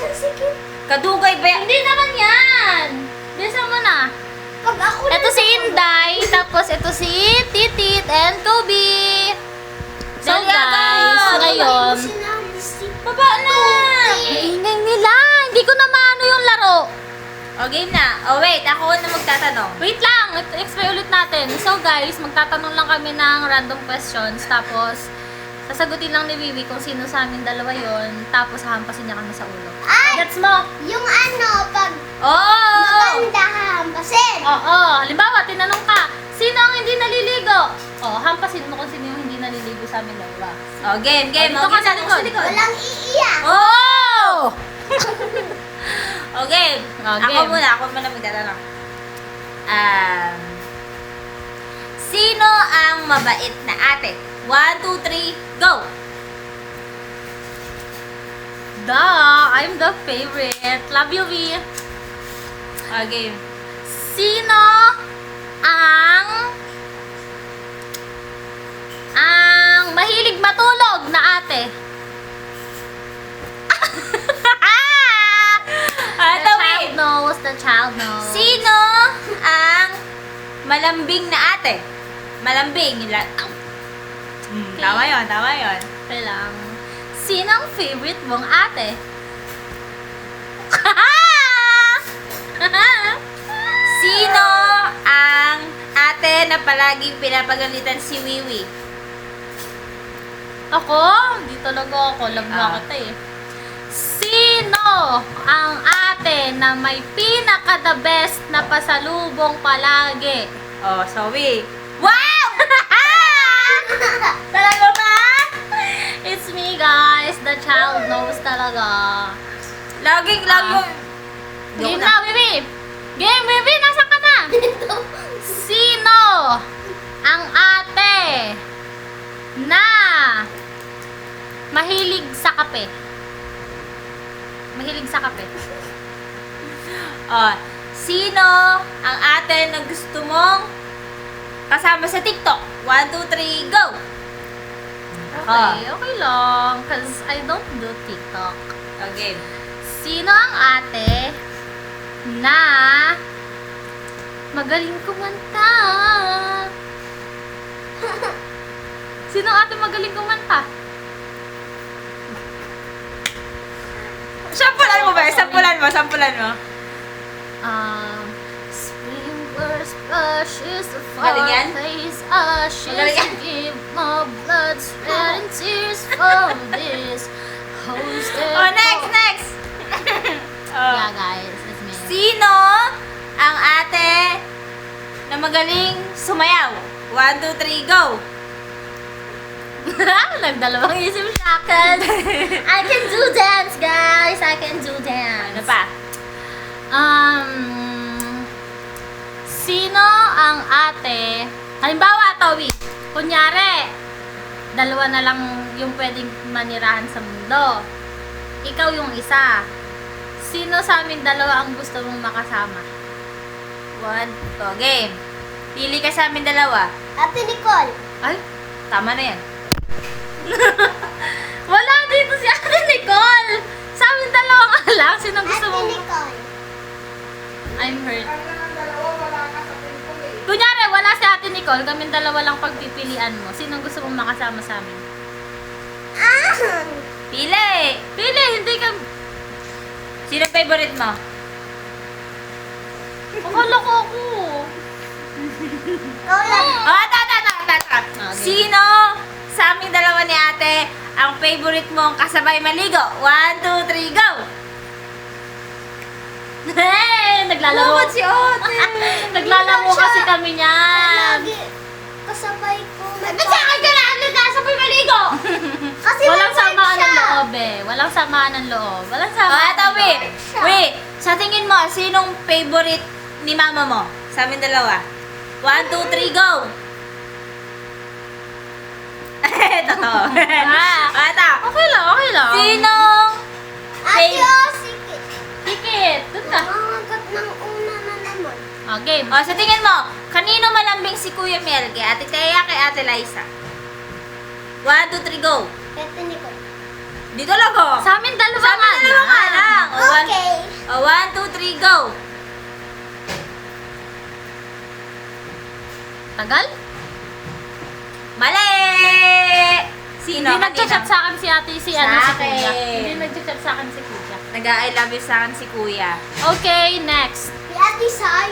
siya sige. Kadugay ba yan? Hindi naman yan. Bisa mo na. Pag ako Ito si Inday, tapos ito si Titit and Kobe. So guys, ngayon, Baba na! ingay nila. Hindi ko na maano yung laro. O, game na. O, wait. Ako na magtatanong. Wait lang, explain ulit natin. So guys, magtatanong lang kami ng random questions, tapos sasagutin lang ni Vivi kung sino sa amin dalawa yon, tapos hahampasin niya kami sa ulo. Ay! Gets mo? Yung ano, pag Oh! maganda hampasin. Oo. Halimbawa, tinanong ka, sino ang hindi naliligo? O, hampasin mo kung sino yung hindi naliligo sa amin dalawa. O, game. O, dito ka sa likod. Walang iiyak. Oh! O, game. O, Ako game. muna magtatanong. Sino ang mabait na ate? 1, 2, 3, go! I'm the favorite. Love you, V. O, game. Sino ang mahilig matulog na ate? The child knows, the child knows. Sino ang malambing na ate? Malambing. Tama yun, tama yun. Okay lang. Sino ang favorite mong ate? Sino ang ate na palaging pinapagalitan si Wiwi? Ako? Hindi talaga ako. Love na kita eh. Sino ang ate na may pinaka-the best na pasalubong palagi? Oh, sorry. Wow! Talaga ba? It's me, guys. The child knows talaga. Laging. Game na, Bibi! Game, Bibi! Nasaan ka na? Sino ang ate na mahilig sa kape? Mahilig sa kape. Oh, sino ang ate na gusto mong kasama sa TikTok? 1, 2, 3, go! Okay lang. Cause I don't do TikTok. Okay. Sino ang ate na magaling kumanta? Sino ang ate magaling kumanta? Sampulan mo ba? Sampulan mo. Spring burst ashes of Magaling yan? face ashes Magaling yan? give my blood sweat and tears for this hosted Oh, next! Oh. Yeah guys, it's me. Sino ang ate na magaling sumayaw? 1, 2, 3, go! Nagdalawang isip siya cause I can do dance guys, I can do dance. Ano pa? Sino ang ate, halimbawa, Toby, kunyari, dalawa na lang yung pwedeng manirahan sa mundo. Ikaw yung isa. Sino sa amin dalawa ang gusto mong makasama? 1, go, game. Pili ka sa amin dalawa. Ate Nicole. Ay, Tama na yan. wala dito si Ate Nicole! Sa amin dalawa nga lang. Sino gusto Ate mong... Nicole. I'm hurt. Kunyari, wala si Ate Nicole, kami dalawa lang pagpipilian mo. Sino gusto mong makasama sa amin? Pili! Pili, hindi ka... Sino favorite mo? Akala ko ako. Ikaw lang. Oh, ta. Okay. Sino sa aming dalawa ni ate ang favorite mong kasabay maligo? 1, 2, 3, go! Hey! Naglalaro. Lumot si ate! Naglalaro kasi kami niyan. Lagi kasabay ko. Ba't sa akin ka lang nagkasabay maligo? Kasi Walang mabait samaan ng siya. loob eh. Walang samaan ng loob. Walang Oh, samaan ito, ng wait. loob. Wait, sa tingin mo, sinong favorite ni mama mo? Sa amin dalawa. 1, 2, 3, go! Totoo. Ito. Okay lang. Sinong Ate Babe. sige. Tikit. Doon ka. Nangangagat ng una na naman. Game. O, sa tingin mo, kanino malambing si Kuya Mel? Kay Ate Thea, kay Ate Liza? 1, 2, 3, go! Ate Nicole. Di talaga. Sa amin dalawa Sa amin dalawa nga lang. O, Okay. 1, 2, 3, go. Tagal? Mali! Sino? Hindi nagchat sa akin si ate, si ano, si Sa akin. kuya. Hindi nagchat sa akin si kuya. Nag-I love you sa akin si kuya. Okay, next. Si Ate Sai.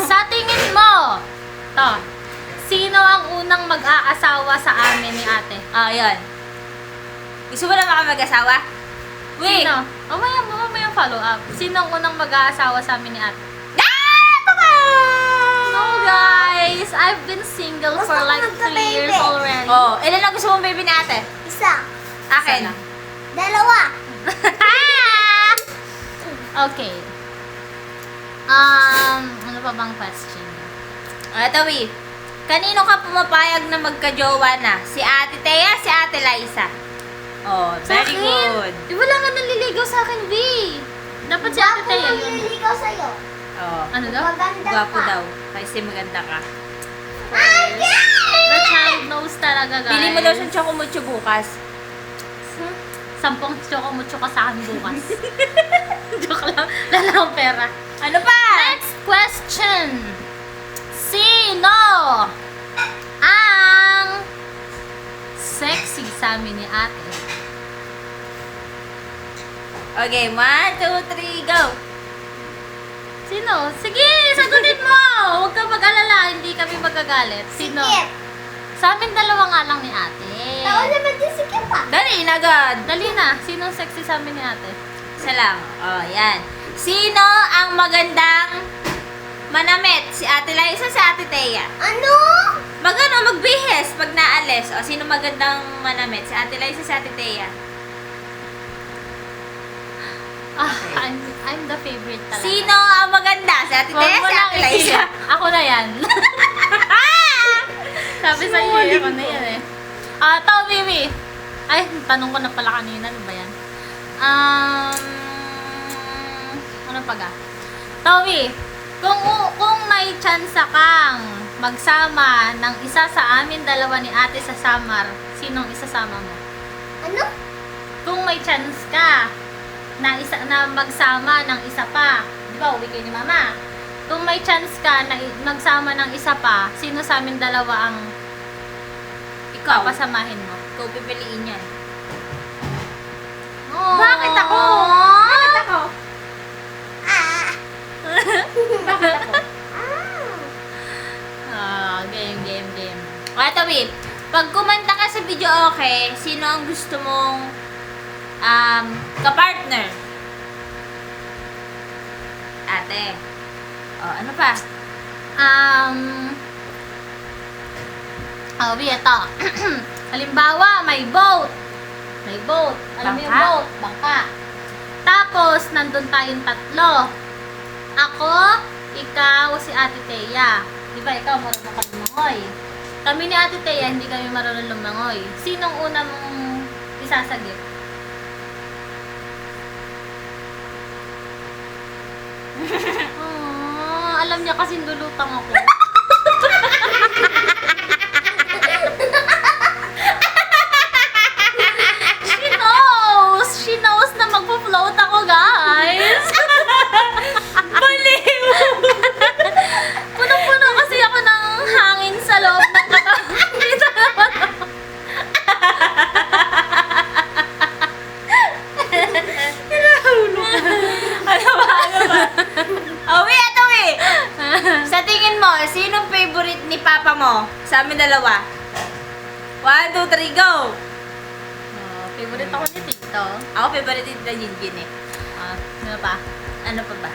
Sa tingin mo, to, sino ang unang mag-aasawa sa amin ni ate? Yun. Gusto mo na mag-asawa? Wait. Sino? Mamaya follow up. Sino ang unang mag-aasawa sa amin ni ate? Papa! No guys, I've been single Basta for like magka-baby. 3 years already. Oh, ilan lang gusto mong baby ni ate? Isa. Akin. Sana. Dalawa. Okay. Ano pa bang question? Ito, Wi. Kanino ka pumapayag na magka-jowa na? Si Ate Thea, si Ate Liza? Oh, Sa very akin? good. Di wala nga naliligaw sa akin, V. Dapat si ate Thea Ako yun. manliligaw sa'yo. Oh, Ano daw? Maganda gwapo ka. daw. Kasi maganda ka. The child knows talaga, guys. Pili mo daw siyang chocomucho bukas. 10 choco-mucho ka sa akin bukas. Joke lang. Lala akong pera. Ano pa? Next question. Sino ang sexy sa amin ni ate? Okay, 1, 2, 3, go. Sino? Sige, sagutin mo! Huwag ka mag-alala, hindi kami magagalit. Sino? Sikip. Sa amin dalawa nga lang ni ate. Tao naman din sikip ah. Dali, agad. Dali na, sino ang sexy sa amin ni ate? Isa lang. Oh, yan. Sino ang magandang manamit? Si Ate Liza, si Ate Thea. Ano? Magbihis pag naalis. O, sino magandang manamit? Si Ate Liza, si Ate Thea. I'm the favorite talaga. Sino ang maganda? Si Ate Huwag Thea, mo si lang Ate Liza. isiya. Ako na yan. Sabi sa iyo, ako na yan eh. To, Mimi. Ay, tanong ko na pala kanina. Ano ba yan? Ano pa ga? Toby, kung may chance kang magsama ng isa sa amin dalawa ni ate sa Samar, sinong isasama mo? Ano? Kung may chance ka na magsama ng isa pa, di ba, uwi kayo ni mama? Kung may chance ka na magsama ng isa pa, sino sa amin dalawa ang Ikaw. papasamahin mo? Ikaw pipiliin yan. Oh. Bakit ako? Bakit ako? Ah. Bakit ako? Game. O, ito, Bib. Pag kumanta ka sa video okay, sino ang gusto mong kapartner? Ate. O, ano pa? Ito. Halimbawa, may boat. Alam mo yung Bangka. boat? Bangka. Tapos, nandun tayong tatlo. Ako, ikaw, si Ate Thea. Di ba, ikaw marunong ka lumangoy. Kami ni Ate Thea, hindi kami marunong lumangoy. Sinong una mong isasagip? Alam niya kasi dulutang ako. She knows na magpo-float ako, guys. Baliw! Punong-puno kasi ako ng hangin sa loob ng katawan. Dito naman ako. Ano ba? Uwi, ito, Uwi. Sa tingin mo, sinong favorite ni Papa mo? Sa amin dalawa. 1, 2, 3, go! Favorite ako ni Tito. Ako, favorite din na Jinjin eh. Ano pa? Ano pa ba?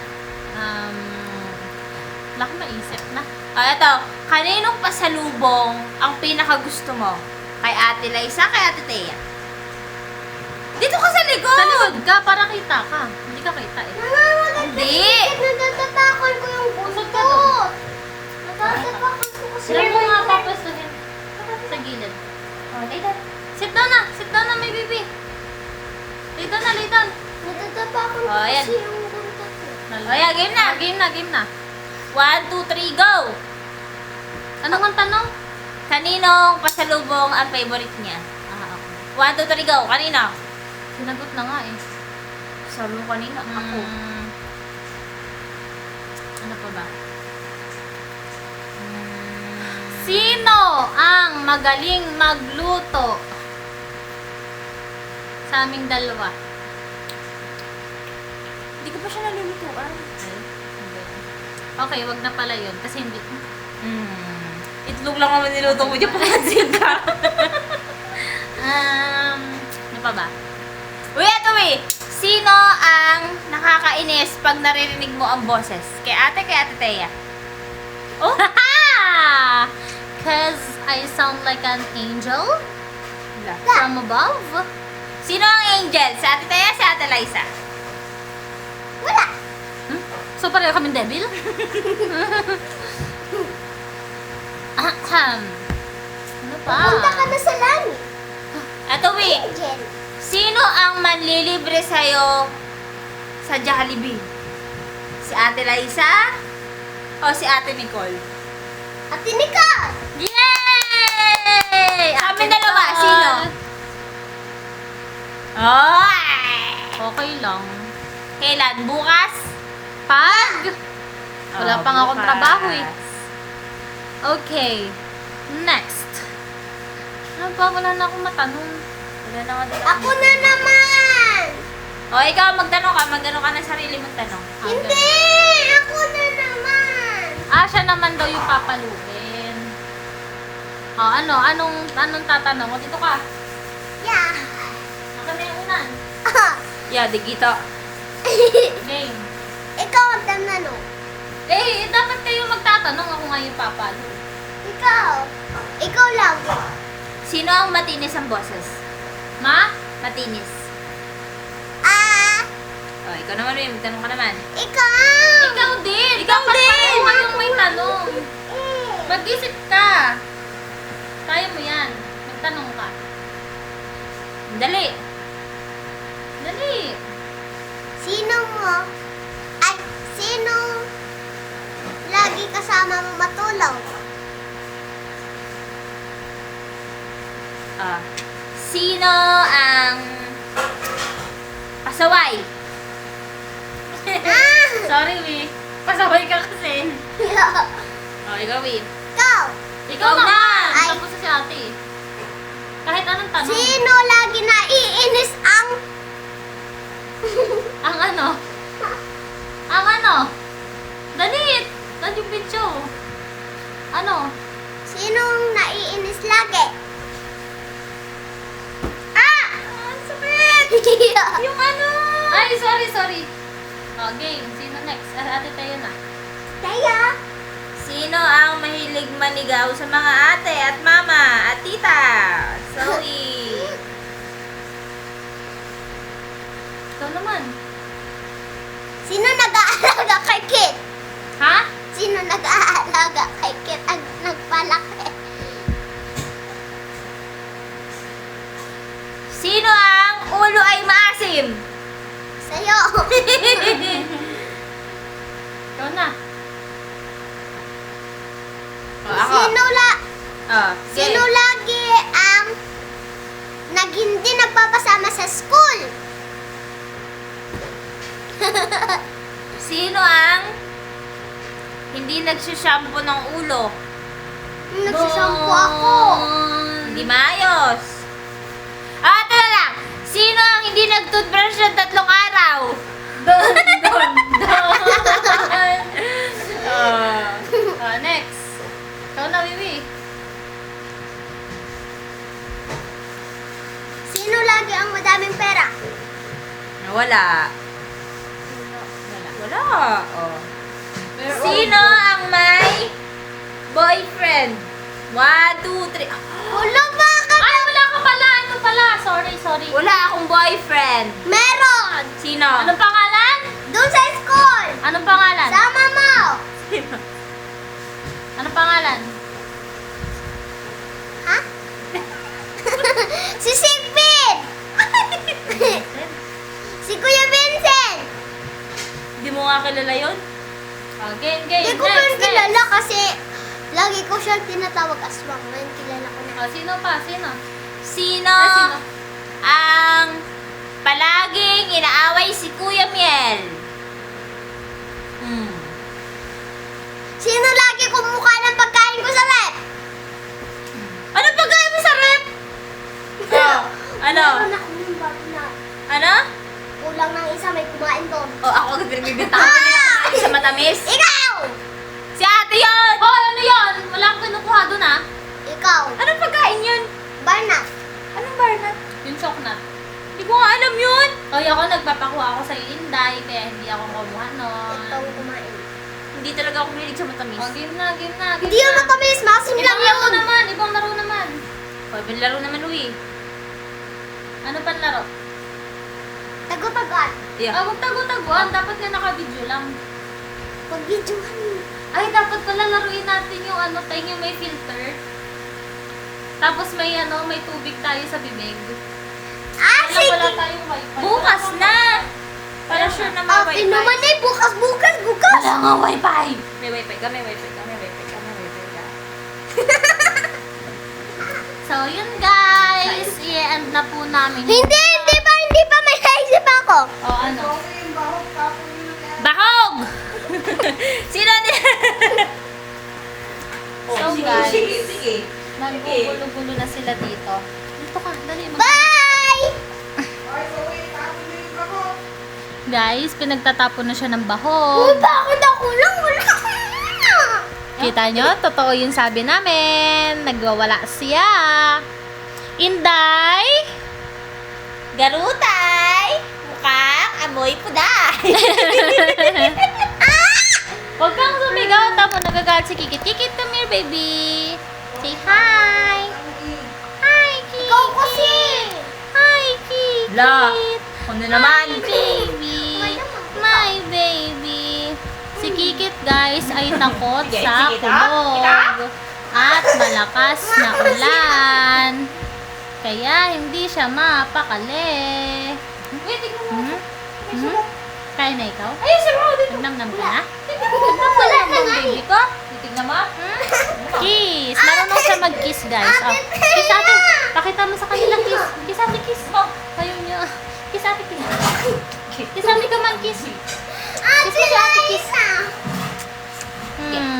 Wala akong maisip na. O, ito. Kaninong pasalubong ang pinakagusto mo? Kay Ate Liza, kay Ate Thea? Dito ka sa likod! Sa likod ka, para kita ka. Hindi ka kita eh. Hindi! Natatatakon ko yung Usod ka buntot. Natatatakon ko kasi. Sila mo nga papastuhin. Sa gilid. O, dito. Sit down na, may baby. Lay down. Natatatakon ko Oh, ayan. kasi yung buntot ko. O, yan, game na. Game na. 1, 2, 3, go! Anong ang tanong? Kaninong pasalubong ang favorite niya? Okay. 1, 2, 3, go. Kanino? Sinagot na nga eh. Sabi mo kanina, ako. Ano pa ba? Sino ang magaling magluto sa aming dalawa? Hindi ko pa siya nalulutuan. Ay, hindi. Okay, wag na pala yun. Kasi hindi... Itlog lang naman niluto mo dyan, papansin ka. Ano pa ba? Uy, ito sino ang nakakainis pag naririnig mo ang boses? Kay ate Thea? Oh! Cause I sound like an angel from above. Sino ang angel? Si ate Thea, si ate Liza? Wala. So, pareho kaming devil? Ano pa? Punta ka na sa langit. Ito, Angel. sino ang manlilibre sa'yo sa Jollibee? Si ate Liza o si ate Nicole? At Nicole. Yay! Kami dalawa, sino? Oh! Okay lang. Kailan? Bukas? Pag? Wala Oh, pang akong bukas. trabaho eh. Okay. Next. Ano ba? Wala na akong matanong. Wala na ako Ako na naman. O, ikaw, magtanong ka ng sarili mong tanong. Hindi. Ako na naman. Siya naman daw yung papaluin. Anong tatanong? O, dito ka. Yeah. Ako na yung unan. Yeah, digito. Game. Ikaw ang tanong. Dapat kayo magtatanong. Ako nga yung papalo. Ikaw. Ikaw lang. Sino ang matinis ang boses? Ma? Matinis. O, ikaw naman, magtanong ka naman. Ikaw. Ikaw din. Ikaw Dapat din. pareho kayong may tanong. Mag-isip ka. Kaya mo yan. Magtanong ka. Dali. Dali. Sino mo? Ay, sino lagi kasama mo matulog? Sino ang pasaway? Sorry, Wi. Pasaway ka kasi. O, ikaw, Win. Ikaw. Ikaw na. naman. Ay. Tapos na si ate. Kahit anong tanong. Sino lagi naiinis ang... Ang ano? Ang ano? Dalit. Dad yung video. Ano? Sinong naiinis lagi? Ang sakit! Yung ano? Ay, sorry. Game. Sino next? Ate tayo na. Kaya, Sino ang mahilig manigaw sa mga ate at mama at tita? Zoe. Ikaw naman. sino nag-aalaga kay Kit? Ha? Sino nag-aalaga kay Kit ang nagpalaki? Sino ang ulo ay maasim? Sa'yo. Ikaw na. O, ako. Sino lagi ang hindi nagpapasama sa school? Sino ang hindi nagsushampoo ng ulo? Nagsasampo ako. Hindi maayos. Ito na lang. Sino ang hindi nag-toothbrush ng 3 araw? Don. Next. Ikaw na, Wiwi. Sino lagi ang madaming pera? Wala. Wala. Oh. Sino ang may boyfriend? 1, 2, 3. Wala ba ka? Ay, wala ka pala. Ano pala? Sorry. Wala akong boyfriend. Meron! Sino? Anong pangalan? Doon sa school! Anong pangalan? Sama mo! Anong pangalan? Ha? Si Sigpin! Si Kuya Vincent! Hindi mo nga kilala yun? Game. Hindi ko pa rin kilala kasi lagi ko siya tinatawag aswang. Ngayon kilala ko na. Sino pa? Sino? Sino Sino? ang palaging inaaway si Kuya Miel? Sino lagi kumukha ng pagkain ko sa rep? Ano pagkain mo sa rep? Oh, ano? Meron ako ng bago na Ano? kulang ng isa may kumain doon. Oh, ako agad pinagbibinta ko pinakain sa matamis. Ikaw! Si ate yun! Hoy, ano yun? Wala akong kinukuha doon ah. Ikaw! Anong pagkain yun? Barnat! Anong barnat? Yung choknut. Hindi ko nga alam yun. Hoy, ako nagpapakuha ako sa Inday, kaya hindi ako kumuha nun. Ikaw kumain. Hindi talaga ako mahilig sa matamis. Oh, game na, game na. Game Hindi yun na. matamis, masim lang Ibang laro yun. naman, ibang laro naman. Oh, laro naman, Uy. Ano pang laro? Tago-tagan. Yeah. Ah, huwag tago-taguan. Dapat nga naka-video lang. Pag-videohan. Ay, dapat pala laruin natin yung ano, tayo yung may filter. Tapos may ano, may tubig tayo sa bibig. Ah, Wala sige! wala tayong wifi. Bukas na! Para sure na may Ate wifi. naman eh, bukas! Wala nga wifi. May wifi ka, may wifi ka, may wifi ka, may wifi ka. So, yun guys. I-end na po namin. Hindi pa, may naisip ako. O, ano? Bahog! Sino niya? So, guys. Sige. Nagbubulo-bulo na sila dito. Dito ka, dali. Bye! Guys, pinagtatapon na siya ng Uy, bahog. bakit ako lang? Wala ako na. Kita nyo? Totoo yung sabi namin. Nagwawala siya. Inday! Garutay! Mukhang amoy puday! Huwag kang sumigaw. Tamo nagagalit si Kikit. Kikit, come here, baby. Say hi. Hi, Kikit. Ikaw kasi. Hi, Kikit. La, ano naman? My baby. My baby. Si Kikit, guys, ay takot Sige, sa sige, kulog. At malakas na ulan. Kaya hindi siya mapakali. Wait, tignan mo. Kaya na ikaw? Ay, sarap! Nagnamnam ka na? Wala na nga eh. Baby ko? Titignan mo? Kiss! Marunong siya mag-kiss, guys. Oh. Kiss ate. Pakita mo sa kanila, kiss. Kiss ate, kiss. Oh, kayo niyo. Kiss ate, kiss. Kiss ate ka man, kiss. Ate Kiss mo si ate, kiss. Liza.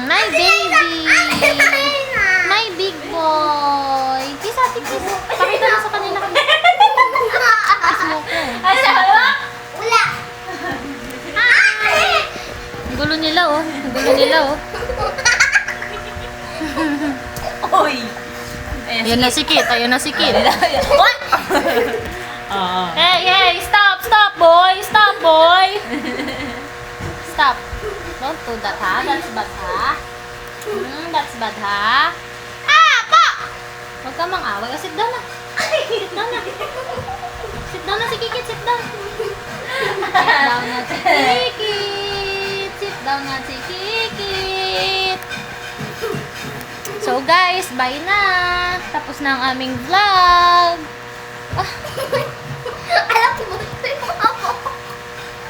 My baby. Ate Liza. My big boy. Kiss ate, kiss. Pakita mo sa kanila. Kiss mo ko. Ay, sabi mo? Wala. Ate! Ang gulo nila, oh. Ang gulo nila, oh. Oy! Ayun na si Kit. Ayun na si Kit. What? Oo. Hey, hey, stop, stop, boy. Stop, boy. Stop. Don't do that, ha? That's bad, ha? That's bad, ha? Ah, pa! Huwag ka mang-away. Oh, sit down na. Sit down na. Sit down na si Kikit. Sit down. Sit down na si Kikit. Sit down na si Kikit. So guys, bye na. Tapos na ang aming vlog.